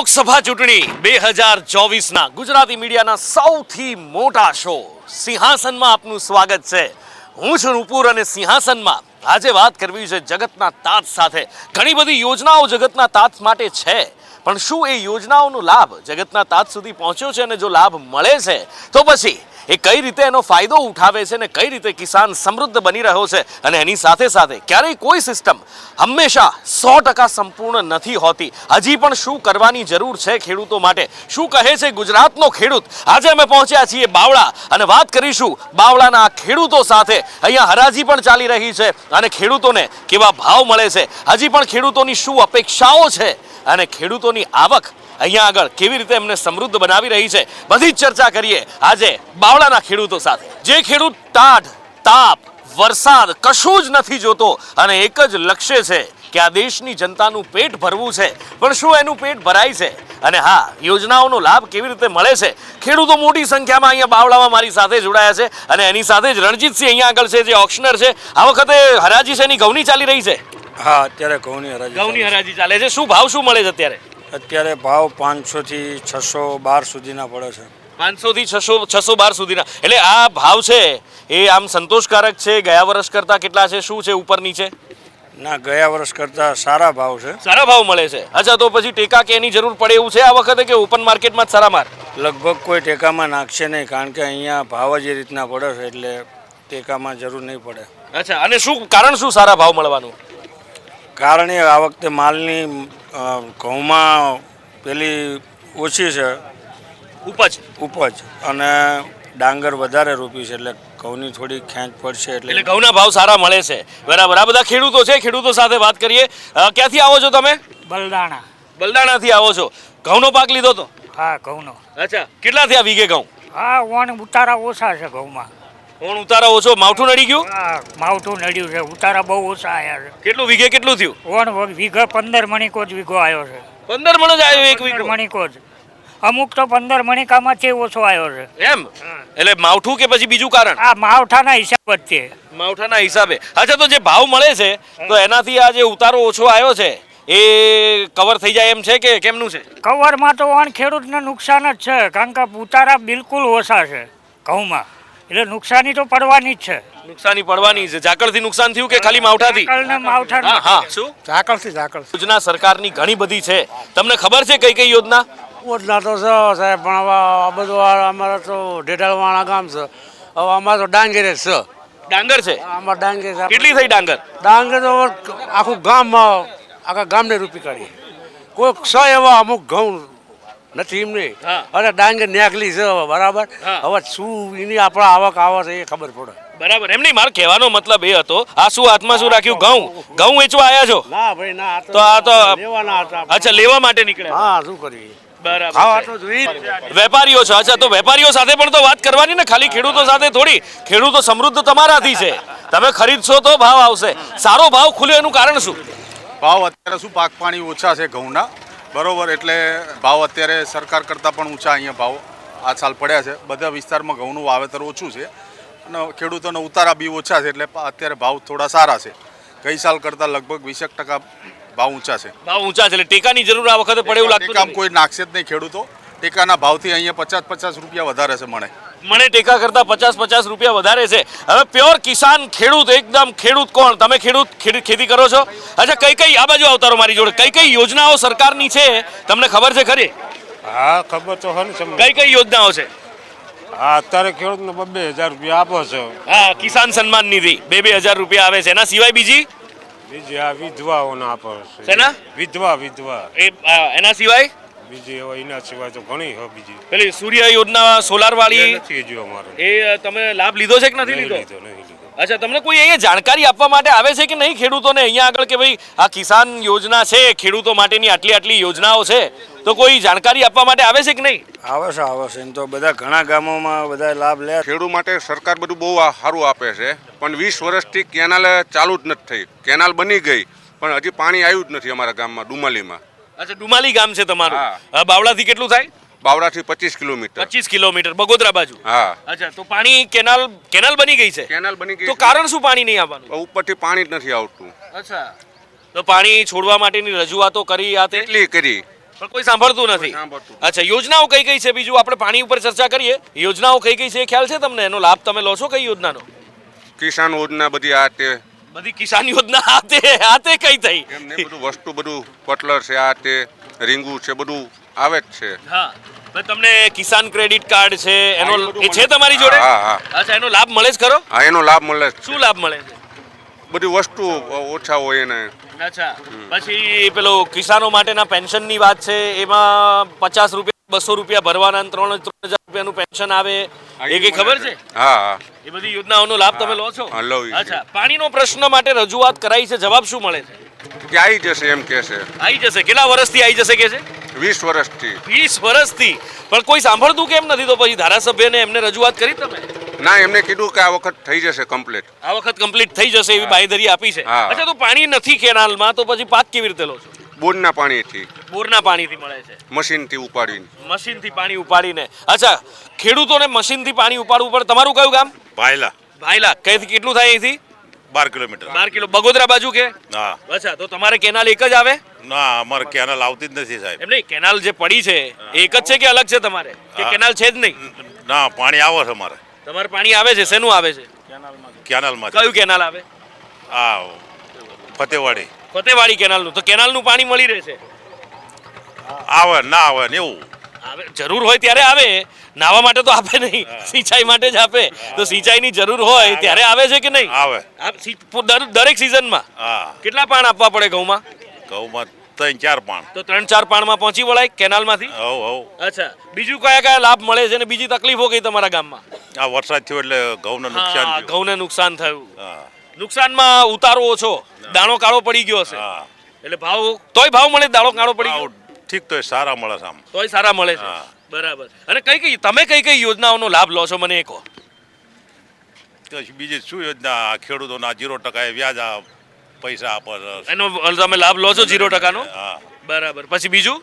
લોકસભા ચૂંટણી 2024ના ગુજરાતી મીડિયાના સૌથી મોટા શો સિંહાસનમાં આપનું સ્વાગત છે. હું છું નુપુર અને સિંહાસનમાં આજે વાત કરવી છે જગતના તાત સાથે. ઘણી બધી યોજનાઓ જગતના તાત માટે છે, પણ શું એ યોજનાઓનો લાભ જગતના તાત સુધી પહોંચ્યો છે? અને જો લાભ મળે છે તો પછી એ કઈ રીતે એનો ફાયદો ઉઠાવે છે અને કઈ રીતે કિસાન સમૃદ્ધ બની રહ્યો છે? અને એની સાથે સાથે ક્યારેય કોઈ સિસ્ટમ હંમેશા 100% સંપૂર્ણ નથી હોતી. હજી પણ શું કરવાની જરૂર છે ખેડૂતો માટે? શું કહે છે ગુજરાતનો ખેડૂત? આજે અમે પહોંચ્યા છીએ બાવળા અને વાત કરીશું બાવળાના ખેડૂતો સાથે. અહીંયા હરાજી પણ ચાલી રહી છે અને ખેડૂતોને કેવા ભાવ મળે છે, હજી પણ ખેડૂતોની શું અપેક્ષાઓ છે અને ખેડૂતોની આવક અહીંયા આગળ કેવી રીતે એમને સમૃદ્ધ બનાવી રહી છે, બધી જ ચર્ચા કરીએ આજે બાવળાના ખેડૂતો સાથે. જે ખેડૂત ટાઢ તાપ વરસાદ કશું જ નથી જોતો અને એક જ લક્ષ્ય છે કે આ દેશની જનતાનું પેટ ભરવું છે, પણ શું એનું પેટ ભરાય છે? અને હા, યોજનાઓનો લાભ કેવી રીતે મળે છે? ખેડૂતો મોટી સંખ્યામાં અહીંયા બાવળામાં મારી સાથે જોડાયા છે અને એની સાથે જ રણજીતસિંહ અહીંયા આગળ છે, જે ઓક્શનર છે. આ વખતે હરાજી છે એની ઘઉંની ચાલી રહી છે. હા, અત્યારે ઘઉંની હરાજી ચાલે છે. શું ભાવ શું મળે છે અત્યારે? અત્યારે ભાવ 500 થી 612 સુધીના પડે છે. 500 થી 612 સુધીના. એટલે આ ભાવ છે એ આમ સંતોષકારક છે? ગયા વર્ષ કરતા કેટલા છે? શું છે ઉપર નીચે? ના, ગયા વર્ષ કરતા સારા ભાવ છે. સારા ભાવ મળે છે. અચ્છા, તો પછી ટેકા કે એની જરૂર પડે એવું છે આ વખતે, કે ઓપન માર્કેટમાં જ સારા માર? લગભગ કોઈ ટેકામાં નાખશે નહીં, કારણ કે અહીંયા ભાવ જ એ રીતના પડે છે, એટલે ટેકામાં જરૂર નહીં પડે. અચ્છા, અને શું કારણ, શું સારા ભાવ મળવાનું કારણ એ આ વખતે માલની ઘઉંમાં પેલી ઓછી છે ઉપજ અને ડાંગર વધારે રૂપી છે, એટલે ઘઉંની થોડી ખેંચ પડશે. એટલે ઘઉંના ભાવ સારા મળે છે. બરાબર. આ બધા ખેડૂતો છે, ખેડૂતો સાથે વાત કરીએ. ક્યાંથી આવો છો તમે? બલદાણાથી આવો છો. ઘઉંનો પાક લીધો તો? હા, ઘઉંનો. અચ્છા, કેટલા થયા વીઘે ઘઉં? હા, વણ ઉતારા ઓછા છે ઘઉંમાં. વણ ઉતારા ઓછો? માવઠું નડી ગયું? હા, માવઠું નડ્યું છે, ઉતારા બહુ ઓછા આવ્યા છે. કેટલું વીઘે કેટલું થયું? વણ વીઘે 15 મણિકો જ વીઘો આવ્યો છે. 15 મણ જ આવ્યો એક વીઘો? મણિકો જ. અમુક તો 15 મણિકામાંથી ઓછો આવ્યો છે. એમ? એટલે માવઠું કે પછી બીજું કારણ? આ માવઠાના હિસાબ જ છે. માવઠાના હિસાબે. અચ્છા, તો જે ભાવ મળે છે તો એનાથી આ જે ઉતારો ઓછો આવ્યો છે એ કવર થઈ જાય એમ છે કે કેમનું છે? કવરમાં તો વણ ખેડૂતને નુકસાન જ છે, કારણ કે ઉતારા બિલકુલ ઓછા છે ઘઉંમાં, એટલે નુકસાની તો પડવાની જ છે. નુકસાની પડવાની છે. ઝાકળથી નુકસાન થયું કે ખાલી માવઠાથી? હા, શું ઝાકળથી યોજના સરકારની ઘણી બધી છે, તમને ખબર છે કઈ કઈ યોજના? યોજના તો છે સાહેબ, પણ હવે આ બધું અમારે તો ઢેઢાળવાળા ગામ છે. હવે અમારે તો ડાંગર જ છે. ડાંગર છે? અમારે ડાંગર. કેટલી થઈ ડાંગર? ડાંગર તો આખું ગામમાં, આખા ગામને રૂપી કાઢી. કોઈ 100 એવા અમુક ઘઉં નથી એમ નહીં. અને ડાંગર નેકલી છે હવે. બરાબર. હવે શું એની આપણે આવક આવે છે એ ખબર પડે. બરાબર. એમ નહીં, મારો કહેવાનો મતલબ એ હતો, આ શું હાથમાં શું રાખ્યું? ઘઉં વેચવા આવ્યા છો? ના ભાઈ, ના. તો આ તો લેવાના હતા. અચ્છા, લેવા માટે નીકળ્યા? હા, શું કરીએ. બરાબર. વેપારીઓ છો? અચ્છા, તો વેપારીઓ સાથે પણ તો વાત કરવાની ને, ખાલી ખેડૂતો સાથે થોડી. ખેડૂતો સમૃદ્ધ તમારાથી છે, તમે ખરીદશો તો ભાવ આવશે. સારો ભાવ ખુલ્યો એનું કારણ શું? ભાવ અત્યારે શું, પાક પાણી ઓછા છે ઘઉંના, બરોબર, એટલે ભાવ અત્યારે સરકાર કરતાં પણ ઊંચા અહીંયા ભાવ આ સાલ પડ્યા છે. બધા વિસ્તારમાં ઘઉંનું વાવેતર ઓછું છે અને ખેડૂતોને ઉતારા બી ઓછા છે, એટલે અત્યારે ભાવ થોડા સારા છે. ગઈ સાલ કરતાં લગભગ 20% ભાવ ઊંચા છે. ભાવ ઊંચા છે, એટલે ટેકાની જરૂર આ વખતે પડે એવું લાગતું ટેકા કોઈ નાખશે જ નહીં ખેડૂતો. ટેકાના ભાવથી અહીંયા 50 રૂપિયા વધારે છે. મને ટેકા કરતા 50 રૂપિયા વધારે છે. હવે પ્યોર કિસાન ખેડૂત, એકદમ ખેડૂત કોણ? તમે ખેતી કરો છો? અચ્છા, કઈ આ બાજુ આવતારો મારી જોડે, કઈ યોજનાઓ સરકારની છે તમને ખબર છે ખરી? હા, ખબર તો છે. કઈ યોજનાઓ છે? હા, અત્યારે ખેડૂતને 2000 રૂપિયા આપો છો. હા, કિસાન સન્માન નિધિ 2000 રૂપિયા આવે છે. એના સિવાય બીજી આ વિધવાઓને આપો છે. શેના? વિધવા એના સિવાય બીજી એના સિવાય તો ઘણી હોય. બીજી પેલી સૂર્ય યોજના સોલાર વાળી નથી હજુ અમારે. એ તમે લાભ લીધો છે કે નથી લીધો? નહીં લીધો. અચ્છા, તમને કોઈ અહીંયા જાણકારી આપવા માટે આવે છે કે નહીં ખેડૂતોને અહીંયા આગળ, કે ભાઈ આ કિસાન યોજના છે, ખેડૂતો માટેની આટલી યોજનાઓ છે, તો કોઈ જાણકારી આપવા માટે આવે છે કે નહીં? આવે છે. એમ તો બધા ઘણા ગામોમાં બધા લાભ લે. ખેડૂત માટે સરકાર બધું બહુ સારું આપે છે, પણ 20 વર્ષથી કેનાલ ચાલુ જ નથી થઈ. કેનાલ બની ગઈ પણ હજી પાણી આવ્યું જ નથી અમારા ગામમાં, ડુમાલીમાં. અચ્છા, ડુમાલી ગામ છે તમારું? બાવળાથી કેટલું થાય? બાવળાથી 25 કિલોમીટર. 25 કિલોમીટર બગોદરા બાજુ? હા. અચ્છા, તો પાણી કેનાલ બની ગઈ છે? કેનાલ બની ગઈ. તો કારણ શું પાણી નહીં આવવાનું? ઉપરથી પાણી જ નથી આવતું. અચ્છા, તો પાણી છોડવા માટેની રજૂઆતો કરી? આ તે કેટલી કરી પણ કોઈ સાંભળતું નથી સાંભળતું. અચ્છા યોજનાઓ કઈ કઈ છે બીજું આપણે પાણી ઉપર ચર્ચા કરીએ યોજનાઓ કઈ કઈ છે એ ખ્યાલ છે તમને એનો લાભ તમે લો છો કઈ યોજનાનો કિસાન યોજના બધી આ તે બધી કિસાન યોજના હાથે કઈ થઈ એમને બધું વસ્તુ બધું પટલર છે આ તે રીંગુ છે બધું આવે જ છે. હા પણ તમને કિસાન ક્રેડિટ કાર્ડ છે એનો હા, એ બધું એ છે મળે. તમારી જોડે હા, હા. અચ્છા એનો લાભ મળે જ ખરો હા એનો લાભ મળે જ છે. શું લાભ મળે છે બધી વસ્તુ ઓછા હોય એને અચ્છા પછી પેલો કિસાનો માટેના પેન્શનની વાત છે એમાં 50 રૂપિયા 200 રૂપિયા ભરવાના અને 3,000 રૂપિયાનું પેન્શન આવે એ કઈ ખબર છે હા હા એ બધી યોજનાઓનો લાભ તમે લો છો હા, લઉં છું. અચ્છા પાણીનો પ્રશ્ન માટે રજૂઆત કરાઈ છે જવાબ શું મળે છે કે આવી જશે એમ કે છે આવી જશે કેટલા વર્ષથી આવી જશે કે છે 20 વર્ષથી 20 વર્ષથી પણ કોઈ સાંભળતું કેમ નથી તો પછી ધારાસભ્યને એમને રજૂઆત કરી તમે ના એમને કીધું કે આ વખત થઈ જશે કમ્પ્લીટ. આ વખત કમ્પ્લીટ થઈ જશે એવી બાંયધરી આપી છે હા. અચ્છા તો પાણી નથી કેનાલમાં તો પછી પાક કેવી રીતે લો છો બોરના પાણીથી બોરના પાણીથી મળે છે મશીનથી ઉપાડીને મશીનથી પાણી ઉપાડીને અચ્છા ખેડૂતોને મશીનથી પાણી ઉપાડવું પડે તમારું કયું ગામ ભાયલા ભાઈલા કઈથી કેટલું થાય અહીંથી 12 કિલોમીટર 12 કિલો બગોદરા બાજુ કે હા અચ્છા તો તમારે કેનાલ એક જ આવે ના અમારે કેનાલ આવતી જ નથી સાહેબ એમ નહીં કેનાલ જે પડી છે એ એક જ છે કે અલગ છે તમારે કે હા. કેનાલ છે જ નહીં ના પાણી આવે છે અમારે તમારે પાણી આવે છે શેનું આવે છે કેનાલમાં કયું કેનાલ આવે આ ફતેવાડી ફતેવાડી કેનાલનું તો કેનાલનું પાણી મળી રહે છે આવે ના આવે ને એવું આવે જરૂર હોય ત્યારે આવે નાવા માટે તો આપે નહીં સિંચાઈ માટે જ આપે તો સિંચાઈની જરૂર હોય ત્યારે આવે છે કે નહીં આવે દરેક સિઝનમાં હા કેટલા પાણ આપવા પડે ઘઉંમાં ઘઉંમાં 3-4 પાણ તો 3-4 પાણમાં પહોંચી વળાય કેનાલમાંથી હવ હવ અચ્છા બીજું કયા કયા લાભ મળે છે અને બીજી તકલીફો કઈ તમારા ગામમાં આ વરસાદ થયો એટલે ઘઉંને નુકસાન હા, થયું ઘઉંને નુકસાન થયું હા નુકસાનમાં ઉતારો ઓછો દાણો કાળો પડી ગયો હશે હા એટલે ભાવ તોય ભાવ મળે દાણો કાળો પડી ગયો ભાવ ઠીક તો સારા મળે છે આમ તોય સારા મળે છે હા. બરાબર અને તમે કઈ કઈ યોજનાઓનો લાભ લો છો મને એ કહો તો બીજી શું યોજના આ ખેડૂતોના 0% વ્યાજ આ પૈસા આપે છે. એનો તમે લાભ લો છો 0% નો હા બરાબર પછી બીજું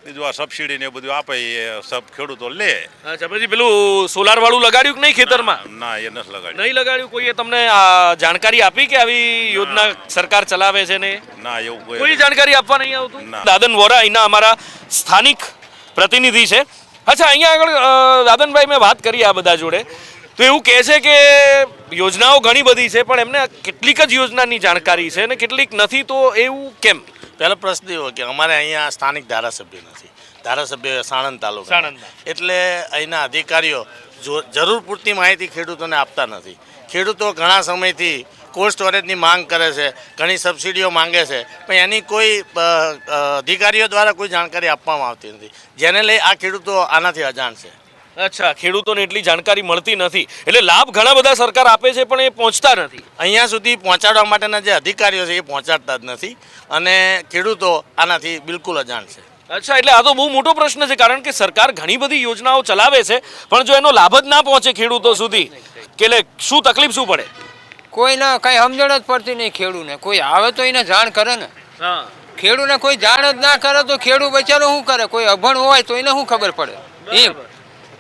બીજું આ સબસિડી ને બધું આપે એ સબ ખેડૂતો લે અચ્છા પછી પેલું સોલાર વાળું લગાડ્યું કે નહીં ખેતરમાં ના એ નથી લગાડ્યું નહીં લગાડ્યું કોઈએ તમને જાણકારી આપી કે આવી યોજના સરકાર ચલાવે છે ને ના એવું કોઈ જાણકારી આપવા નહીં આવતું ના. દાદન વોરા અહીંના અમારા સ્થાનિક પ્રતિનિધિ છે અચ્છા અહીંયા આગળ દાદનભાઈ મેં વાત કરી આ બધા જોડે તો એવું કહે છે કે યોજનાઓ ઘણી બધી છે પણ એમને કેટલીક જ યોજનાની જાણકારી છે અને કેટલીક નથી તો એવું કેમ પહેલો પ્રશ્ન એવો કે અમારે અહીંયા સ્થાનિક ધારાસભ્ય નથી ધારાસભ્ય સાણંદ તાલુકા સાણંદના. એટલે અહીંના અધિકારીઓ જરૂર પૂરતી માહિતી ખેડૂતોને આપતા નથી ખેડૂતો ઘણા સમયથી કોલ્ડ સ્ટોરેજની માંગ કરે છે ઘણી સબસિડીઓ માંગે છે પણ એની કોઈ અધિકારીઓ દ્વારા કોઈ જાણકારી આપવામાં આવતી નથી જેને લઈ આ ખેડૂતો આનાથી અજાણ છે અચ્છા ખેડૂતોને એટલી જાણકારી મળતી નથી એટલે લાભ ઘણા બધા સરકાર આપે છે પણ એ પહોંચતા નથી અહીંયા સુધી પહોંચાડવા માટેના જે અધિકારીઓ છે એ પહોંચાડતા જ નથી અને ખેડૂતો આનાથી બિલકુલ અજાણ છે અચ્છા એટલે આ તો બહુ મોટો પ્રશ્ન છે કારણ કે સરકાર ઘણી બધી યોજનાઓ ચલાવે છે પણ જો એનો લાભ જ ના પહોંચે ખેડૂતો સુધી કે એટલે શું તકલીફ શું પડે કોઈને કઈ સમજણ જ પડતી નહીં ખેડૂને કોઈ આવે તો એને જાણ કરે ને હા ખેડૂને કોઈ જાણ જ ના કરે તો ખેડૂત બચારો શું કરે કોઈ અભણ હોય તો એને શું ખબર પડે એમ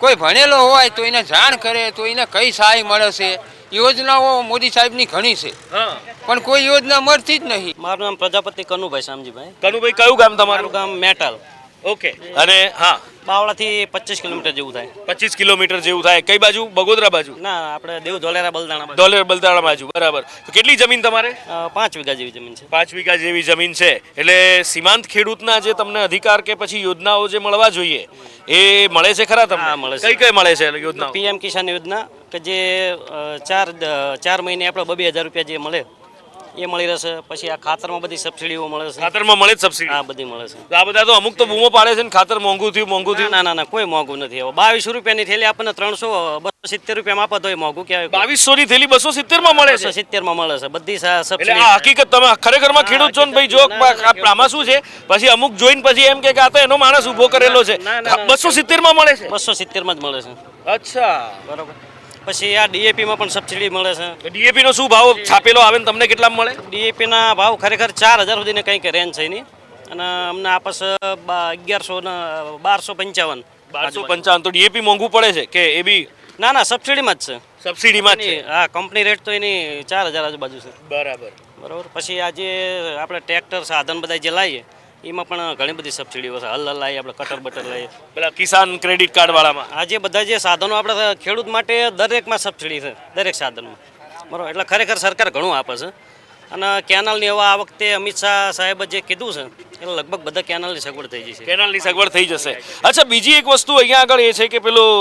કોઈ ભણેલો હોય તો એને જાણ કરે તો એને કઈ સહાય મળે છે યોજનાઓ મોદી સાહેબની ઘણી છે હા પણ કોઈ યોજના મળતી જ નહીં મારું નામ પ્રજાપતિ કનુભાઈ શામજીભાઈ કનુભાઈ કયું ગામ તમારું મારું ગામ મેટલ ઓકે અને હા બાવળાથી 25 કિલોમીટર જેવું થાય 25 કિલોમીટર જેવું થાય કઈ બાજુ બગોદરા બાજુ ના આપણે દેવ ધોલેરા બલદાણા બાજુ. ડોલર બલદાણા બાજુ બરાબર તો કેટલી જમીન તમારે 5 વીઘા જેવી જમીન છે 5 વીઘા જેવી જમીન છે એટલે સીમાંત ખેડૂતના જે તમને અધિકાર કે પછી યોજનાઓ જે મળવા જોઈએ એ મળે છે ખરા તમને હા, મળે છે. કઈ કઈ મળે છે યોજનાઓ પીએમ કિસાન યોજના કે જે 4 મહિને આપણે 2,000 રૂપિયા જે મળે એ મળી રહેશે પછી આ ખાતરમાં બધી સબસિડીઓ મળે છે ખાતરમાં મળે જ સબસિડી આ બધી મળે છે તો આ બધા તો અમુક તો બૂમો પાડે છે ને ખાતર મોંઘું થયું ના ના ના કોઈ મોંઘું નથી હવે 2200 રૂપિયાની થેલી આપણને 270 રૂપિયામાં આપો તોય મોંઘું કહેવાય 2200 ની થેલી 270 માં મળે છે 270 માં મળે છે બધી એટલે સબસિડી આ હકીકત તમે ખરેખરમાં ખેડૂત છો ને ભાઈ જો આમાં શું છે પછી અમુક જોઈને પછી એમ કે આ તો એનો માણસ ઊભો કરેલો છે ના, ના, ના. 270 માં મળે છે 270 માં જ મળે છે અચ્છા બરોબર પછી આ ડીએપી માં પણ સબસિડી મળે છે ડીએપી નો શું ભાવ છાપેલો આવે ને તમને કેટલા મળે ડીએપી ના ભાવ ખરેખર 4000 સુધીને કંઈક રેન્જ છે એની અને અમને આપસ 1100 ને 1255 1255 તો ડીએપી મોંઘું પડે છે કે એ બી ના ના સબસિડીમાં જ છે સબસિડીમાં જ છે હા કંપની રેટ તો એની 4000 આજુબાજુ છે બરાબર બરોબર પછી આ જે આપણે ટ્રેક્ટર સાધન બધા જે લાવીએ એમાં પણ ઘણી બધી સબસિડીઓ છે. હલ લઈએ આપણે, કટર બટર લઈએ, પેલા કિસાન ક્રેડિટ કાર્ડ વાળામાં આ જે બધા જે સાધનો આપણે ખેડૂત માટે દરેકમાં સબસિડી છે, દરેક સાધનમાં, બરાબર. એટલે ખરેખર સરકાર ઘણું આપે છે. અને કેનાલની એવા આ વખતે અમિત શાહ સાહેબે જે કીધું છે એટલે લગભગ બધા કેનાલની સગવડ થઈ જશે. કેનાલની સગવડ થઈ જશે. અચ્છા, બીજી એક વસ્તુ અહીંયા આગળ એ છે કે પેલું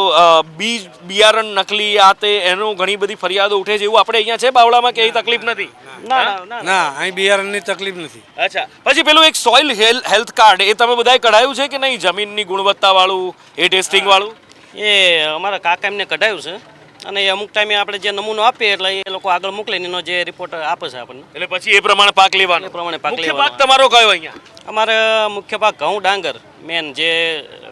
બીજ બિયારણ નકલી આ તે એનો ઘણી બધી ફરિયાદો ઉઠે છે, એવું આપણે અહીંયા છે બાવળામાં કે એ તકલીફ નથી? ના ના ના, અહીં બિયારણની તકલીફ નથી. અચ્છા, પછી પેલું એક સોઇલ હેલ્થ કાર્ડ એ તમે બધાએ કઢાયું છે કે નહીં? જમીનની ગુણવત્તા વાળું, એ ટેસ્ટિંગ વાળું? એ અમારા કાકા એમને કઢાયું છે અને એ અમુક ટાઈમે આપણે જે નમૂનો આપીએ એટલે એ લોકો આગળ મોકલીને એનો જે રિપોર્ટ આપે છે આપણને, એટલે પછી એ પ્રમાણે પાક લેવાનો. એ પ્રમાણે પાક મુખ્ય લેવાનો. પાક તમારો કયો અહીંયા? અમારે મુખ્ય પાક ઘઉં, ડાંગર મેન જે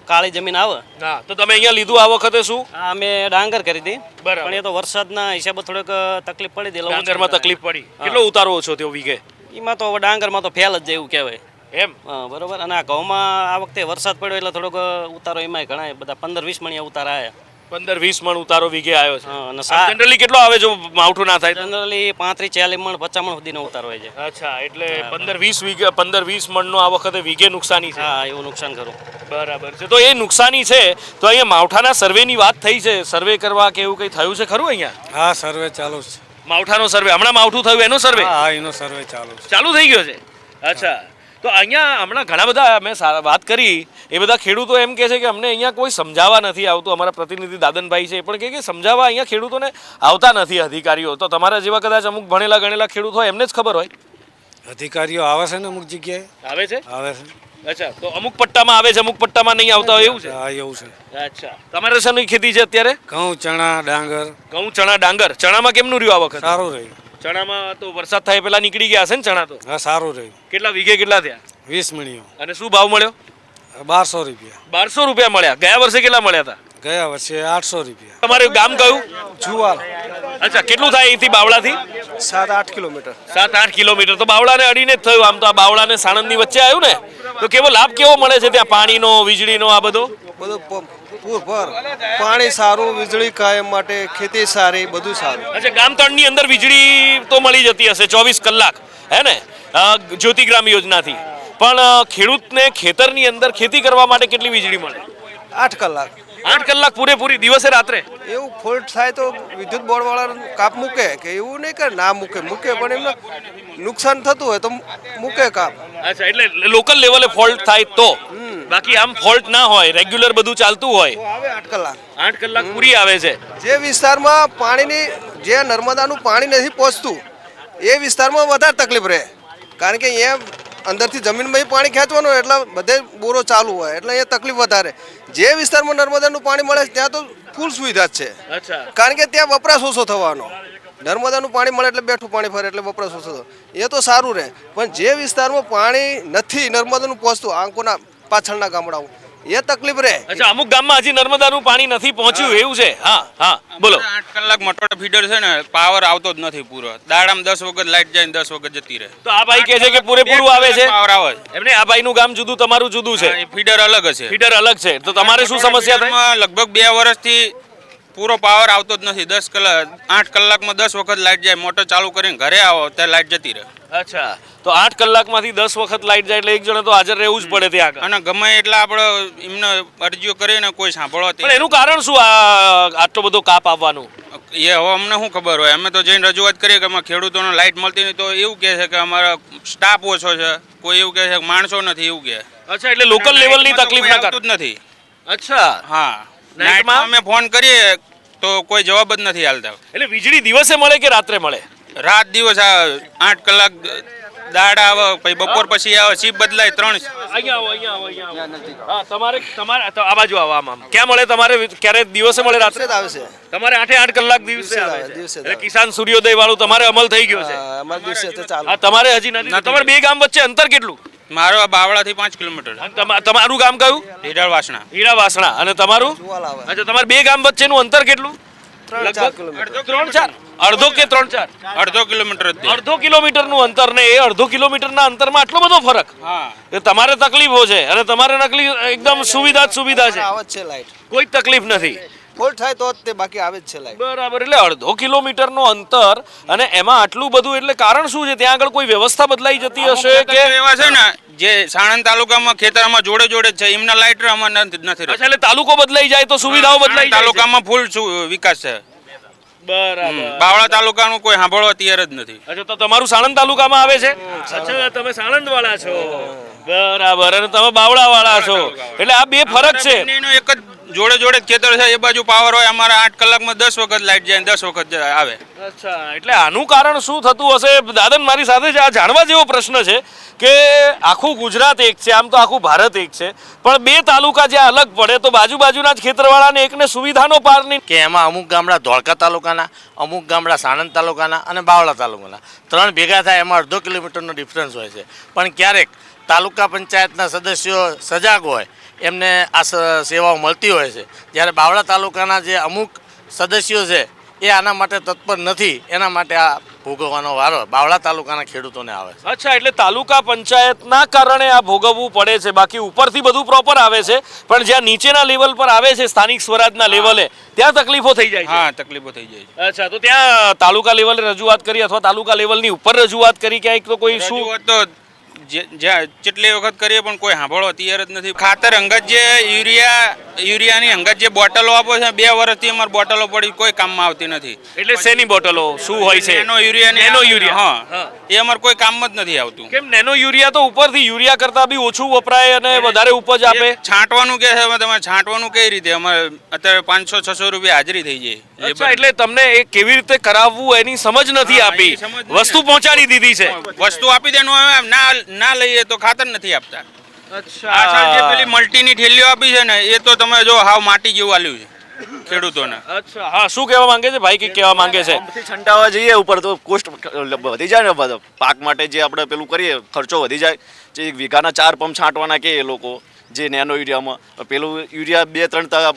કાળી જમીન આવે. હા, તો તમે અહીંયા લીધું આ વખતે શું? આ અમે ડાંગર કરી હતી, બરાબર. પણ એ તો વરસાદના હિસાબે થોડીક તકલીફ પડી હતી. ડાંગરમાં તકલીફ પડી. કેટલો ઉતારો ઓછો થયો વીઘે? એમાં તો હવે ડાંગરમાં તો ફેલ જ જેવું કહેવાય. એમ? હા, બરોબર. અને આ ઘઉંમાં આ વખતે વરસાદ પડ્યો એટલે થોડોક ઉતારો એમાં ઘણા બધા 15-20 મણિયા ઉતારા આવ્યા. 15-20 મણ ઉતારો વીઘે આવ્યો છે. હા, અને જનરલી કેટલો આવે જો માવઠું ના થાય? જનરલી 35-40 મણ 50 મણ સુધીનો ઉતારો હોય છે. અચ્છા, એટલે 15-20 મણનો આ વખતે વીઘે નુકસાની છે. હા, એવું નુકસાન ખરું. બરાબર છે. તો એ નુકસાની છે તો અહીંયા માવઠાના સર્વેની વાત થઈ છે, સર્વે કરવા કે એવું કંઈ થયું છે ખરું અહીંયા? હા, સર્વે ચાલુ છે. માવઠાનો સર્વે હમણાં માવઠું થયું એનો સર્વે હા, એનો સર્વે ચાલુ છે. ચાલુ થઈ ગયો છે? અચ્છા, તો અહીંયા હમણાં ઘણા બધા મેં વાત કરી, એ બધા ખેડૂતો એમ કહે છે કે અમને અહીંયા કોઈ સમજાવવા નથી આવતું. અમારા પ્રતિનિધિ દાદનભાઈ છે એ પણ કહે કે સમજાવવા અહીંયા ખેડૂતોને આવતા નથી અધિકારીઓ. તો તમારા જેવા કદાચ અમુક ભણેલા ગણેલા ખેડૂત હોય એમને જ ખબર હોય. અધિકારીઓ આવે છે ને અમુક જગ્યાએ આવે છે? આવે છે. અચ્છા, તો અમુક પટ્ટામાં આવે છે, અમુક પટ્ટામાં નહીં આવતા હોય એવું છે? હા, એવું છે. અચ્છા, તમારે શાની ખેતી છે અત્યારે? ઘઉં, ચણા, ડાંગર. ઘઉં, ચણા, ડાંગર. ચણામાં કેમનું રહ્યું આ વખત? સારું રહ્યું. ચણામાં તો વરસાદ થાય પેલા નીકળી ગયા હશે ને ચણા તો? હા, સારું રહ્યું. કેટલા વીઘે કેટલા થયા? 20 મણીઓ. અને શું ભાવ મળ્યો? 1200 રૂપિયા. 1200 રૂપિયા મળ્યા. ગયા વર્ષે કેટલા મળ્યા હતા? ગયા વર્ષે 800 રૂપિયા. તમારું ગામ કયું? જુવાલ. અચ્છા, કેટલું થાય અહીંથી બાવળાથી? 7-8 કિલોમીટર. 7-8 કિલોમીટર. તો બાવળાને અડીને જ થયું. આમ તો આ બાવળાને સાણંદની વચ્ચે આવ્યું ને, તો કેવો લાભ કેવો મળે છે ત્યાં? પાણીનો, વીજળીનો, આ બધો બધું પૂરભર પાણી સારું, વીજળી કાયમ માટે, ખેતી સારી, બધું સારું. અચ્છા, ગામ તળની અંદર વીજળી તો મળી જતી હશે 24 કલાક, હે ને, જ્યોતિગ્રામ યોજનાથી. પણ ખેડૂતને ખેતરની અંદર ખેતી કરવા માટે કેટલી વીજળી મળે? 8 કલાક. 8 કલાક પૂરેપૂરી, દિવસે રાત્રે? એવું ફોલ્ટ થાય તો વિદ્યુત બોર્ડ વાળા કાપ મૂકે, કે એવું નહીં કે ના મૂકે, પણ એમને નુકસાન થતું હોય તો મૂકે કાપ. અચ્છા, એટલે લોકલ લેવલે ફોલ્ટ થાય તો? બાકી આમ ફોલ્ટ ના હોય, રેગ્યુલર બધું ચાલતું હોય તો આવે 8 કલાક. 8 કલાક પૂરી આવે છે. જે વિસ્તારમાં પાણીની, જે નર્મદાનું પાણી નથી પહોંચતું એ વિસ્તારમાં વધારે તકલીફ રહે, કારણ કે અહીંયા અંદરથી જમીનમાં પાણી ખેંચવાનું એટલે બધે બોરો ચાલુ હોય એટલે અહીંયા તકલીફ વધારે. જે વિસ્તારમાં નર્મદાનું પાણી મળે છે ત્યાં તો ફૂલ સુવિધા જ છે, અચ્છા, કારણ કે ત્યાં વપરાશ ઓછો થવાનો. નર્મદાનું પાણી મળે એટલે બેઠું પાણી ફરે એટલે વપરાશ ઓછો થતો, એ તો સારું રહે. પણ જે વિસ્તારમાં પાણી નથી નર્મદાનું પહોંચતું, આંકોના પાછળના ગામડાઓ, એ તકલીફ રહે. અચ્છા, અમુક ગામમાં હજી નર્મદાનું પાણી નથી પહોંચ્યું એવું છે? હા હા, બોલો. 8 કલાક મોટો ફીડર છે ને, પાવર આવતો જ નથી પૂરો. દાડામાં 10 વખત લાઈટ જાય ને 10 વખત જતી રહે. તો આ ભાઈ કહે છે કે પૂરેપૂરું આવે છે? પાવર આવે છે. એમને આ ભાઈનું ગામ જુદું, તમારું જુદું છે? ફીડર અલગ હશે. ફીડર અલગ છે. તો તમારે શું સમસ્યા થાય? ફીડરમાં લગભગ 2 વર્ષથી પૂરો પાવર આવતો જ નથી. 10 કલાક 8 કલાકમાં 10 વખત લાઈટ જાય. મોટર ચાલુ કરીને ઘરે આવો ત્યારે લાઈટ જતી રહે. અચ્છા, તો 8 કલાકમાંથી 10 વખત લાઈટ જાય એટલે એક જણે તો હાજર રહેવું જ પડે ત્યાં આગળ. અને ગમે એટલે આપણે એમને અરજીઓ કરીને કોઈ સાંભળવા પણ એનું કારણ શું આટલો બધો કાપ આવવાનું? એ હવે અમને શું ખબર હોય. અમે તો જઈને રજૂઆત કરીએ કે અમારા ખેડૂતોને લાઈટ મળતી નહીં, તો એવું કહે છે કે અમારા સ્ટાફ ઓછો છે, કોઈ એવું કહે છે કે માણસો નથી, એવું કહે. અચ્છા, એટલે લોકલ લેવલની તકલીફ ના આવતું જ નથી. અચ્છા, હા, નાઇટમાં અમે ફોન કરીએ તો કોઈ જવાબ જ નથી હાલતા. એટલે વીજળી દિવસે મળે કે રાત્રે મળે? રાત દિવસ 8 કલાક દાડા આવે, પછી બપોર પછી આવે, શિફ્ટ બદલાય. 3 અહીંયા આવો. હા, તમારે તો આ બાજુ આવો. આમ ક્યાં મળે તમારે? ક્યારે દિવસે મળે? રાત્રે આવે છે. તમારે 8 કલાક દિવસે આવે છે. દિવસે એટલે કિસાન સૂર્યોદય વાળું તમારે અમલ થઈ ગયો છે? અમારા દિવસે તો ચાલુ. હા, તમારે હજી નથી. તમારે બે ગામ વચ્ચે અંતર કેટલું? મારો બાવળાથી 5 કિલોમીટર. તમારું ગામ કયું? ઢીડાળ વાસણા. હીરા વાસણા. અને તમારું? જુવાલ આવે. અચ્છા, તમારે બે ગામ વચ્ચેનું અંતર કેટલું? 3-4 કિલોમીટર. 3-4? અડધો કે 3-4? 1/2 કિલોમીટર જ થાય. 1/2 કિલોમીટરનું અંતર ને એ 1/2 કિલોમીટરના અંતરમાં આટલો બધો ફરક? હા, એ તમારે તકલીફો છે અને તમારે નકલી એકદમ સુવિધા જ સુવિધા છે, આવે જ છે લાઈટ. કોઈ તકલીફ નથી. ફોલ્ટ થાય તો જ તે, બાકી આવે જ છે લાઈટ. બરાબર. એટલે 1/2 કિલોમીટરનો અંતર અને એમાં આટલું બધું, એટલે કારણ શું છે? ત્યાં આગળ કોઈ વ્યવસ્થા બદલાઈ જતી હશે કે? એવા છે ને જે સાણંદ તાલુકામાં ખેતરમાં જોડે જોડે જ છે એમના લાઇટ અમારે નથી અચ્છા, એટલે તાલુકો બદલાઈ જાય તો સુવિધાઓ બદલાઈ જાય છે. તાલુકામાં ફૂલ વિકાસ છે. બરાબર. બાવળા તાલુકાનું કોઈ સાંભળવા તૈયાર જ નથી. અચ્છા, તો તમારું સાણંદ તાલુકામાં આવે છે? અચ્છા, તમે સાણંદ વાળા છો. બરાબર. અને તમે બાવળા વાળા છો, એટલે આ બે ફરક છે. બંનેનો એક જ જોડે જોડે જ ખેતર છે. એ બાજુ પાવર હોય, અમારા 8 કલાકમાં 10 વખત લાઇટ જાય, 10 વખત આવે. અચ્છા, એટલે આનું કારણ શું થતું હશે? દાદન મારી સાથે છે. આ જાણવા જેવો પ્રશ્ન છે કે આખું ગુજરાત એક છે, આમ તો આખું ભારત એક છે, પણ બે તાલુકા જ્યાં અલગ પડે તો બાજુબાજુના જ ખેતરવાળાને એકને સુવિધાનો પાર નહીં. કે એમાં અમુક ગામડા ધોળકા તાલુકાના, અમુક ગામડા સાણંદ તાલુકાના અને બાવળા તાલુકાના 3 ભેગા થાય એમાં 1.5 કિલોમીટરનો ડિફરન્સ હોય છે. પણ ક્યારેક તાલુકા પંચાયતના સદસ્યો સજાગ હોય, એમને આ સેવાઓ મળતી હોય છે, જ્યારે બાવળા તાલુકાના જે અમુક સદસ્યો છે એ આના માટે તત્પર નથી. એના માટે આ ભોગવવાનો વારો બાવળા તાલુકાના ખેડૂતોને આવે છે. અચ્છા, એટલે તાલુકા પંચાયતના કારણે આ ભોગવવું પડે છે, બાકી ઉપરથી બધું પ્રોપર આવે છે, પણ જ્યાં નીચેના લેવલ પર આવે છે સ્થાનિક સ્વરાજના લેવલે ત્યાં તકલીફો થઈ જાય છે. હા, તકલીફો થઈ જાય છે. અચ્છા, તો ત્યાં તાલુકા લેવલે રજૂઆત કરી અથવા તાલુકા લેવલની ઉપર રજૂઆત કરી ક્યાંક તો કોઈ શું? રજૂઆત તો જ્યાં જેટલી વખત કરીએ પણ કોઈ સાંભળવા તૈયાર જ નથી. ખાતર અંગત જે યુરિયાની અંગત જે બોટલો આપો છે, 2 વર્ષથી અમારી બોટલો પડી, કોઈ કામમાં આવતી નથી. એટલે શેની બોટલો શું હોય છે? Nano urea. હા, એ અમારે કોઈ કામમાં જ નથી આવતું. કેમ? નેનો યુરિયા તો ઉપરથી યુરિયા કરતા બી ઓછું વપરાય અને વધારે ઉપજ આપે. છાંટવાનું કે છે, તમારે છાંટવાનું કઈ રીતે? અમારે અત્યારે 500-600 રૂપિયા હાજરી થઈ જાય. અચ્છા, એટલે તમને એ કેવી રીતે કરાવવું એની સમજ નથી આપી, વસ્તુ પહોંચાડી દીધી છે. વસ્તુ આપી દેનું, ના લઈએ તો ખાતર નથી આપતા. અચ્છા, જે પેલી મલ્ટીની થેલીઓ આપી છે ને, એ તો તમે જો હાવ માટી જેવું આલ્યું છે ખેડૂતોને. અચ્છા, હા, શું કહેવા માંગે છે ભાઈ? કે કહેવા માંગે છે છંટાવા જઈએ ઉપર તો કોસ્ટ વધી જાય ને, પાક માટે જે આપણે પેલું કરીએ ખર્ચો વધી જાય. જે વીઘાના 4 પંપ છાંટવાના કે એ લોકો જે નેનો યુરિયામાં, પેલું યુરિયા 2-3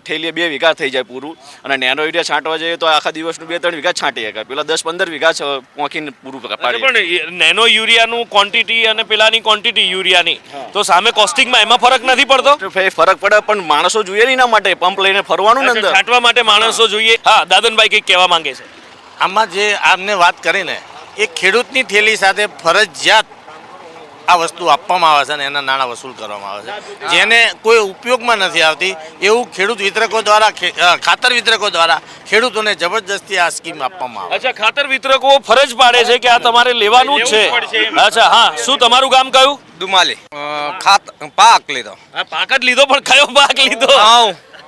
થેલીએ 2 વીઘા થઈ જાય પૂરું, અને નેનો યુરિયા છાંટવા જઈએ તો આખા દિવસનું 2-3 વીઘા છાંટી શકાય. પેલા 10-15 વીઘા પોંખીને પૂરું પાડી. પણ નેનો યુરિયાનું ક્વોન્ટિટી અને પેલાની ક્વોન્ટિટી યુરિયાની તો સામે કોસ્ટિંગમાં એમાં ફરક નથી પડતો? ફરક પડે, પણ માણસો જોઈએ નહીં એના માટે, પંપ લઈને ફરવાનું ને અંદર. છાંટવા માટે માણસો જોઈએ. હા, દાદનભાઈ કંઈક કહેવા માંગે છે. આમાં જે આમને વાત કરીને એ ખેડૂતની થેલી સાથે ફરજિયાત આ વસ્તુ આપવામાં આવે છે અને એના નાણાં વસૂલ કરવામાં આવે છે, જેને કોઈ ઉપયોગમાં નથી આવતી. એવું ખેડૂત વિતરકો દ્વારા, ખાતર વિતરકો દ્વારા ખેડૂતોને જબરજસ્તી આ સ્કીમ આપવામાં આવે. અચ્છા, ખાતર વિતરકો ફરજ પાડે છે કે આ તમારે લેવાનું જ છે. અચ્છા, હા, શું તમારું ગામ કયું? દુમાલી. પાક લીધો. હા, પાક જ લીધો, પણ કયો પાક લીધો?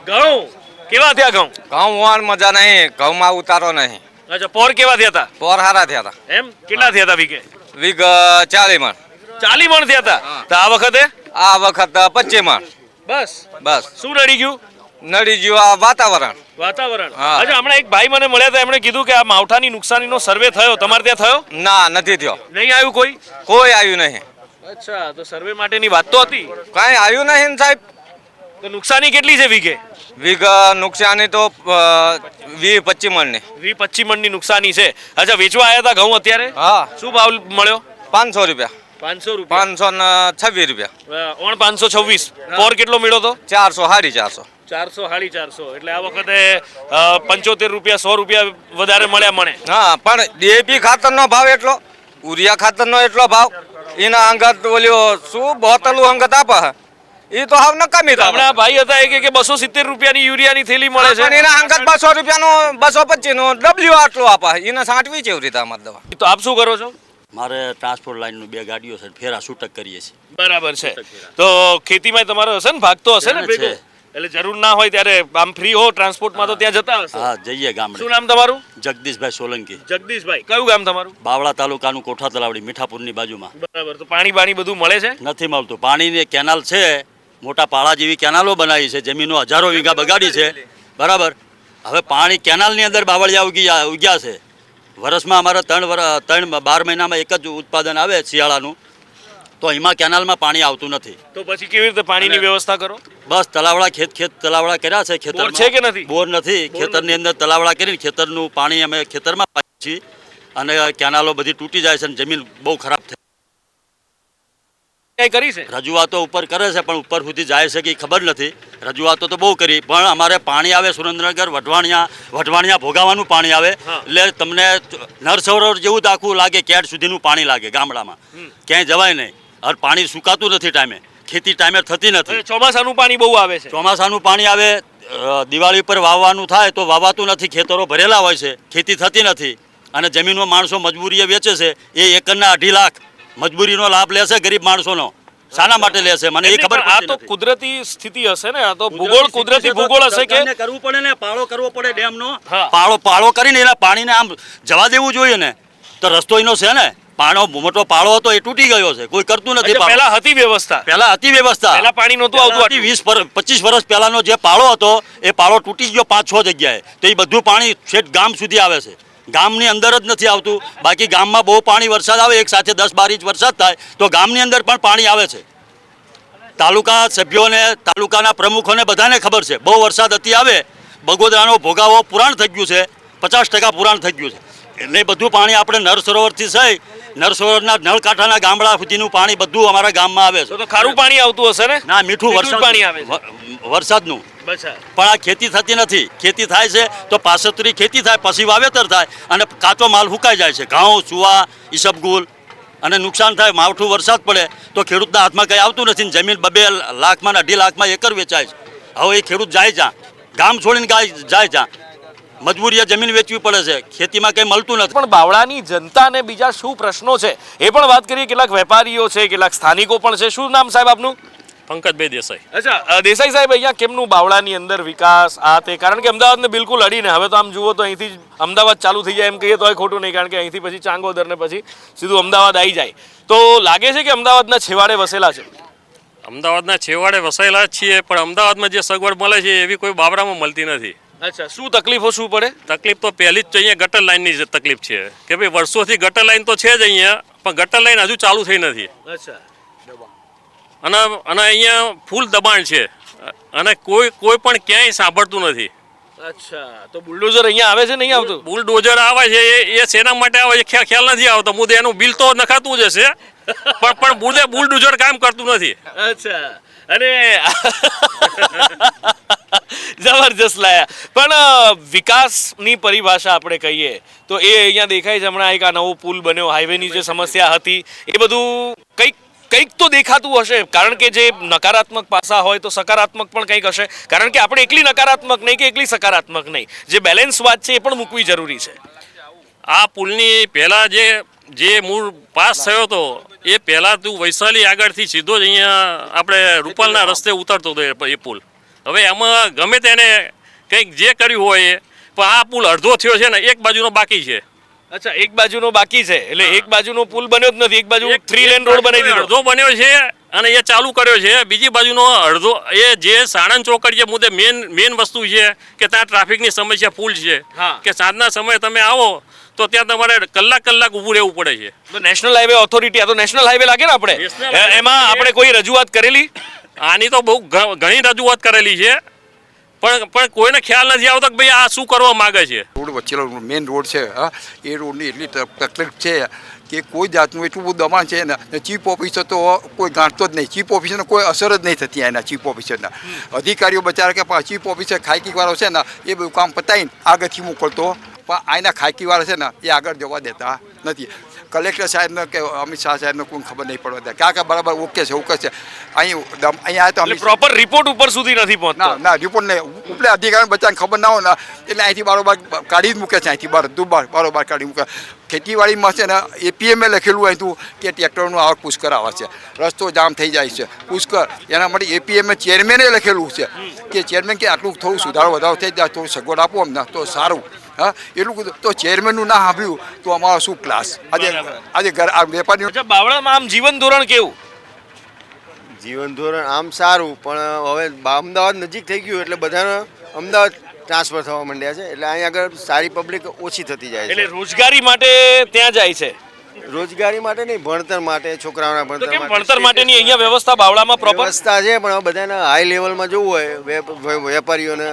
ઘઉં. કેવા થયા ઘઉં? ઘઉં વાણ મજા નહીં, ઘઉંમાં ઉતારો નહીં. અચ્છા, પોર કેવા થયા હતા? પોર હારા થયા હતા. એમ? કેટલા થયા હતા વીઘે? વીઘ 40 મણ. 40 મણ થયા હતા. તો આ વખતે? આ વખત 25 મણ. બસ. શું નડી ગયું? નડી ગયું આ વાતાવરણ. અચ્છા, હમણાં એક ભાઈ મને મળ્યા હતા, એમણે કીધું કે આ માવઠાની નુકસાનીનો સર્વે થયો, તમારે ત્યાં થયો? ના, નથી થયો. નહીં આવ્યું કોઈ? કોઈ આવ્યું નહીં. અચ્છા, તો સર્વે માટેની વાત તો હતી. કાંઈ આવ્યું નહીં ને સાહેબ. તો નુકસાની કેટલી છે વીઘે? વીઘ નુકસાની તો 20-25 મણની. 20-25 મણની નુકસાની છે. અચ્છા, વેચવા આવ્યા હતા ઘઉં અત્યારે? હા. શું ભાવ મળ્યો? 500 રૂપિયા. 500 રૂપિયા. 526 રૂપિયા. 526. પોર કેટલો મળ્યો તો? 400, 400. એટલે આ વખતે 75 રૂપિયા, 100 રૂપિયા વધારે મળ્યા મને. હા, પણ ડીએપી ખાતરનો ભાવ એટલો, યુરિયા ખાતરનો એટલો ભાવ, એના અંગત ઓલ્યો શું બોતલું અંગત આપે એ તો હાવ નકામી. હમણાં ભાઈ હતા એ કે 270 રૂપિયાની યુરિયાની થેલી મળે છે. એના અંગત 200 રૂપિયાનો 225 નો ડબલ્યુ આટલો આપે, એને સાંટવી કેવી રીતે અમારે દવા? તો આપ શું કરો છો? મારે ટ્રાન્સપોર્ટ લાઈનનું 2 ગાડીઓ છે, ફેરા છૂટક કરીએ છીએ. બરાબર છે. તો ખેતીમાં તમારો હશે ને ભાગ તો હશે ને ભેગો? એટલે જરૂર ના હોય ત્યારે આમ ફ્રી હો ટ્રાન્સપોર્ટમાં તો ત્યાં જતા હશો? હા, જઈએ ગામડે. શું નામ તમારું? જગદીશભાઈ સોલંકી. જગદીશભાઈ, કયું ગામ તમારું? બાવળા તાલુકાનું કોઠા તલાવડી, મીઠાપુરની બાજુમાં. બરાબર. તો પાણી બધું મળે છે? નથી મળતું. પાણીની કેનાલ છે, મોટા પાળા જેવી કેનાલો બનાવી છે, જમીનો હજારો વીઘા બગાડી છે. બરાબર. હવે પાણી કેનાલની અંદર બાવળિયા ઉગ્યા છે. વર્ષમાં અમારે 12 મહિનામાં એક જ ઉત્પાદન આવે શિયાળાનું, તો એમાં કેનાલમાં પાણી આવતું નથી. તો પછી કેવી રીતે પાણીની વ્યવસ્થા કરો? બસ તલાવડા તલાવડા કર્યા છે. ખેતર છે કે નથી? બોર નથી. ખેતરની અંદર તલાવડા કરીને ખેતરનું પાણી અમે ખેતરમાં પાઈએ છીએ, અને કેનાલો બધી તૂટી જાય છે અને જમીન બહુ ખરાબ થઈ. કરી છે રજૂઆતો ઉપર કરે છે, પણ ઉપર સુધી જાય છે કે ખબર નથી. રજૂઆતો તો બહુ કરી, પણ અમારે પાણી આવે સુરેન્દ્રનગર વઢવાણિયા ભોગાવાનું પાણી આવે, એટલે તમને નરસરોવર જેવું તો આખું લાગે, કેટ સુધીનું પાણી લાગે ગામડામાં, ક્યાંય જવાય નહીં. હવે પાણી સુકાતું નથી ટાઈમે, ખેતી ટાઈમે થતી નથી. ચોમાસાનું પાણી બહુ આવે છે. ચોમાસાનું પાણી આવે, દિવાળી પર વાવવાનું થાય તો વાવાતું નથી, ખેતરો ભરેલા હોય છે, ખેતી થતી નથી. અને જમીનમાં માણસો મજબૂરીએ વેચે છે, એ એકરના 2.5 લાખ મજબૂરીનો લાભ લેશે ગરીબ માણસોનો. શાના માટે લેશે મને એ ખબર આ તો કુદરતી સ્થિતિ હશે ને, આ તો ભૂગોળ, કુદરતી ભૂગોળ હશે કે કરવું પડે ને, પાળો કરવો પડે ડેમનો. પાળો કરીને એના પાણીને આમ જવા દેવું જોઈએ ને. તો રસ્તો એનો છે ને, મોટો પાળો હતો એ તૂટી ગયો છે, કોઈ કરતું નથી. પહેલા હતી વ્યવસ્થા, પહેલા પાણી નહોતું આવતું. 20-25 વર્ષ પહેલાનો જે પાળો હતો એ પાળો તૂટી ગયો 5-6 જગ્યાએ, તો એ બધું પાણી છેક ગામ સુધી આવે છે, ગામની અંદર જ નથી આવતું. બાકી ગામમાં બહુ પાણી વરસાદ આવે, એક સાથે 10-12 ઇંચ વરસાદ થાય તો ગામની અંદર પણ પાણી આવે છે. તાલુકા સભ્યોને, તાલુકાના પ્રમુખોને બધાને ખબર છે, બહુ વરસાદ અતિ આવે, બગોદરાનો ભોગાવો પુરાણ થઈ ગયું છે, 50% પુરાણ થઈ ગયું છે. એટલે બધું પાણી આપણે નર સરોવરથી થઈ, નર સરોવરના નળકાંઠાના ગામડા સુધીનું પાણી બધું અમારા ગામમાં આવે છે. તો ખારું પાણી આવતું હશે ને? ના, મીઠું પાણી આવે વરસાદનું. પણ આ ખેતી થતી નથી. ખેતી થાય છે તો પાસતરી ખેતી થાય, પછી વાવેતર થાય અને કાચો માલ સુકાઈ જાય છે, ઘઉં, સુવા, ઈસબગુલ, અને નુકસાન થાય. માવઠું વરસાદ પડે તો ખેડૂતના હાથમાં કંઈ આવતું નથી, જમીન 2 લાખમાં ને 2.5 લાખમાં એકર વેચાય છે. હવે એ ખેડૂત જાય જ્યાં, ગામ છોડીને જાય જ્યાં, મજબૂરીએ જમીન વેચવી પડે છે, ખેતીમાં કંઈ મળતું નથી. પણ બાવળાની જનતાને બીજા શું પ્રશ્નો છે એ પણ વાત કરીએ. કેટલાક વેપારીઓ છે, કેટલાક સ્થાનિકો પણ છે. શું નામ સાહેબ આપનું? પંકજભાઈ દેસાઈ. અચ્છા, દેસાઈ સાહેબ, અહીંયા કેમનું બાવળાની અંદર વિકાસ આ તે? કારણ કે અમદાવાદને બિલકુલ અડીને, હવે તો આમ જુઓ તો અહીંથી જ અમદાવાદ ચાલુ થઈ જાય એમ કહીએ તો ખોટું નહીં, કારણ કે અહીંથી પછી ચાંગોદર ને પછી સીધું અમદાવાદ આવી જાય. તો લાગે છે કે અમદાવાદના છેવાડે વસેલા છે? અમદાવાદના છેવાડે વસાયેલા જ છીએ, પણ અમદાવાદમાં જે સગવડ મળે છે એવી કોઈ બાબરામાં મળતી નથી. અચ્છા, શું તકલીફો શું પડે? તકલીફ તો પહેલી જ અહીંયા ગટર લાઈનની જ તકલીફ છે કે ભાઈ વર્ષોથી ગટર લાઈન તો છે જ અહીંયા, પણ ગટર લાઈન હજુ ચાલુ થઈ નથી. અચ્છા. અને અહીંયા ફૂલ દબાણ છે અને કોઈ પણ ક્યાંય સાંભળતું નથી. અચ્છા, તો બુલડોઝર અહીંયા આવે છે? નહીં આવતું? બુલડોઝર આવે છે, એ શેના માટે આવે છે ખ્યાલ નથી આવતો. મુદ્દે એનું બિલ તો નખાતું જ હશે, પણ મુદ્દે બુલડોઝર કામ કરતું નથી. અચ્છા, અને જબરજસ્ત લાયા. પણ વિકાસની પરિભાષા આપણે કહીએ તો એ અહીંયા દેખાય છે. હમણાં એક આ નવો પુલ બન્યો, હાઈવેની જે સમસ્યા હતી એ બધું કંઈક તો દેખાતું હશે, કારણ કે જે નકારાત્મક પાસા હોય તો સકારાત્મક પણ કંઈક હશે. કારણ કે આપણે એકલી નકારાત્મક નહીં કે એકલી સકારાત્મક નહીં, જે બેલેન્સ વાત છે એ પણ મૂકવી જરૂરી છે. આ પુલની પહેલાં જે મૂળ પાસ થયો હતો એ પહેલાં તું વૈશાલી આગળથી સીધો જ અહીંયા આપણે રૂપાલના રસ્તે ઉતરતો હતો એ પુલ. હવે એમાં ગમે તેને કંઈક જે કર્યું હોય એ, પણ આ પુલ અડધો થયો છે ને, એક બાજુનો બાકી છે. અચ્છા, એક બાજુનો બાકી છે, એટલે એક બાજુનો પુલ બન્યો જ નથી, એક બાજુ 3 લેન રોડ બનાવી દીધો. અડધો બન્યો છે અને એ ચાલુ કર્યો છે, બીજી બાજુનો અડધો એ જે સાણંદ ચોકડી જે મુદ્દે મેન વસ્તુ છે કે ત્યાં ટ્રાફિકની સમસ્યા ફૂલ છે કે સાંજના સમયે તમે આવો તો ત્યાં તમારે કલાક ઊભું રહેવું પડે છે. તો નેશનલ હાઈવે ઓથોરિટી, આ તો નેશનલ હાઈવે લાગે ને આપણે, એમાં આપણે કોઈ રજૂઆત કરેલી? આની તો બહુ ઘણી રજૂઆત કરેલી છે, પણ કોઈને ખ્યાલ નથી આવતો કે ભાઈ આ શું કરવા માંગે છે. રોડ વચ્ચેનો મેઇન રોડ છે, હા, એ રોડની એટલી તકલીફ છે કે કોઈ જાતનું એટલું બધું દબાણ છે ને. ચીફ ઓફિસર તો કોઈ ગાંઠતો જ નહીં, ચીફ ઓફિસરને કોઈ અસર જ નહીં થતી એના ચીફ ઓફિસરના. અધિકારીઓ બચારા કે ચીફ ઓફિસર ખાયકીવાળો છે ને એ બધું કામ પતાવીને આગળથી મોકલતો, પણ આના ખાયકીવાળા છે ને એ આગળ જવા દેતા નથી. કલેક્ટર સાહેબને કે અમિત શાહ સાહેબને કોઈ ખબર નહીં પડવા દે, ક્યાં બરાબર ઓકે છે. અહીંયા તો પ્રોપર રિપોર્ટ ઉપર સુધી નથી પહોંચતો. ના, રિપોર્ટ નહીં, ઉપલે અધિકારી બચ્ચાને ખબર ના હોય ને એટલે અહીંથી બારોબાર કાઢી જ મૂકે છે, અહીંથી બારોબાર કાઢી મૂકે. ખેતીવાડીમાં છે ને એપીએમએ લખેલું હોય તું કે ટ્રેક્ટરનું આવક પુષ્કર આવે છે, રસ્તો જામ થઈ જાય છે પુષ્કર. એના માટે એપીએમએ ચેરમેને લખેલું છે કે ચેરમેન કે આટલું થોડું સુધારો વધારો થઈ જાય, થોડું સગવડ આપો અમને તો સારું. હા, એટલું કીધું તો ચેરમેનનું ના સાંભળ્યું તો અમારો શું ક્લાસ. આજે વેપારીઓ. બાવળામાં આમ જીવન ધોરણ કેવું? જીવન ધોરણ આમ સારું, પણ હવે અમદાવાદ નજીક થઈ ગયું એટલે બધાને અમદાવાદ ટ્રાન્સફર થવા માંડ્યા છે, એટલે અહીંયા આગળ સારી પબ્લિક ઓછી થતી જાય છે. એટલે રોજગારી માટે ત્યાં જાય છે? રોજગારી માટે નહીં, ભણતર માટે, છોકરાઓના ભણતર માટેની અહીંયા વ્યવસ્થા બાવળામાં પ્રોપર વ્યવસ્થા છે, પણ બધાને હાઈ લેવલમાં જવું હોય વેપારીઓને.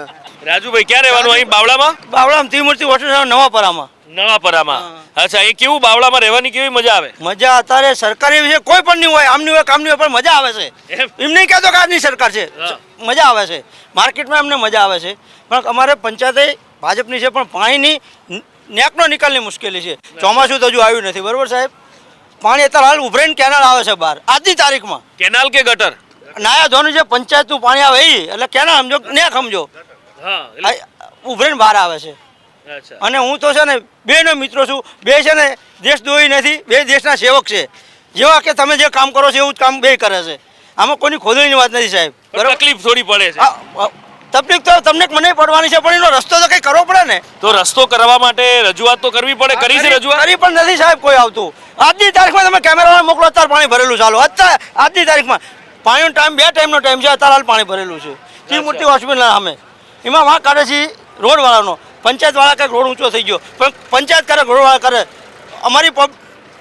રાજુભાઈ, ક્યાં રહેવાનું અહીં બાવળામાં? બાવળામાં ત્રિમૂર્તિ હોસ્ટેલ નવાપરામાં. નવાપરામાં. અચ્છા, એ કેવું બાવળામાં રહેવાની કેવી મજા આવે? મજા અત્યારે સરકારી વિશે કોઈ પણ નહીં હોય, આમની હોય કામની હોય, પણ મજા આવે છે. એમ નહીં કહેતો કે આજની સરકાર છે, મજા આવે છે. માર્કેટમાં એમને મજા આવે છે, પણ અમારે પંચાયતે ભાજપની છે, પણ પાણીની નેકનો નિકાલની મુશ્કેલી છે. ચોમાસું તો હજુ આવ્યું નથી, બરોબર સાહેબ? પાણી અત્યારે હાલ ઉભરાઈને કેનાલ આવે છે બહાર આજની તારીખમાં. કેનાલ કે ગટર? નાયા ધોનું જે પંચાયતનું પાણી આવે એ એટલે કેનાલ સમજો ને સમજો ઉભરાઈને બહાર આવે છે. અને હું તો છે ને બેનો મિત્રો છું. બે છે ને દેશદ્રોહી નથી, બે દેશના સેવક છે. જેવા કે તમે જે કામ કરો છો એવું જ કામ બે કરે છે. આમાં કોઈની ખોદણીની વાત નથી સાહેબ. તકલીફ થોડી પડે છે. તકલીફ તો તમને મને પડવાની છે, પણ એનો રસ્તો તો કંઈ કરવો પડે ને. તો રસ્તો કરવા માટે રજૂઆત તો કરવી પડે. કરી છે રજૂઆત? કરી પણ નથી સાહેબ કોઈ આવતું. આજની તારીખમાં તમે કેમેરામાં મોકલો, અત્યારે પાણી ભરેલું ચાલો. અત્યારે આજની તારીખમાં પાણીનો ટાઈમ 2 ટાઈમનો ટાઈમ છે, અત્યારે હાલ પાણી ભરેલું છે. ત્રિમૂર્તિ હોસ્પિટલ સામે એમાં વાંક કાઢે છે રોડવાળાનો. પંચાયતવાળા કંઈક રોડ ઊંચો થઈ ગયો, પણ પંચાયત કરે રોડવાળા કરે. અમારી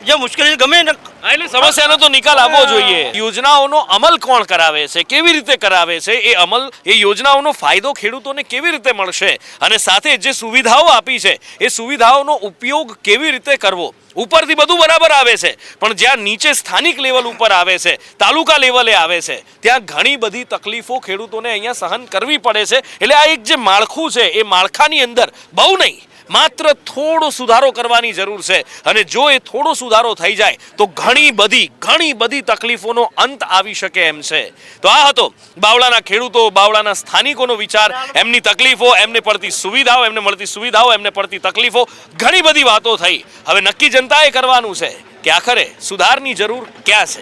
જે મુશ્કેલી ગમે ને એટલે સમસ્યાનો તો નિકાલ આવવો જોઈએ. યોજનાઓનો અમલ કોણ કરાવે છે, કેવી રીતે કરાવે છે, એ અમલ, એ યોજનાઓનો ફાયદો ખેડૂતોને કેવી રીતે મળશે, અને સાથે જે સુવિધાઓ આપી છે એ સુવિધાઓનો ઉપયોગ કેવી રીતે કરવો. ઉપરથી બધું બરાબર આવે છે, પણ જ્યાં નીચે સ્થાનિક લેવલ ઉપર આવે છે, તાલુકા લેવલે આવે છે, ત્યાં ઘણી બધી તકલીફો ખેડૂતોને અહીંયા સહન કરવી પડે છે. એટલે આ એક જે માળખું છે એ માળખાની અંદર બહુ નહીં, માત્ર થોડો સુધારો કરવાની જરૂર છે. અને જો એ થોડો સુધારો થઈ જાય તો ઘણી બધી તકલીફોનો અંત આવી શકે એમ છે. તો આ હતો બાવળાના ખેડૂતો, બાવળાના સ્થાનિકોનો વિચાર, એમની તકલીફો, એમને પડતી સુવિધાઓ, એમને મળતી સુવિધાઓ, એમને પડતી તકલીફો, ઘણી બધી વાતો થઈ. હવે નક્કી જનતાએ કરવાનું છે કે આખરે સુધારની જરૂર ક્યાં છે.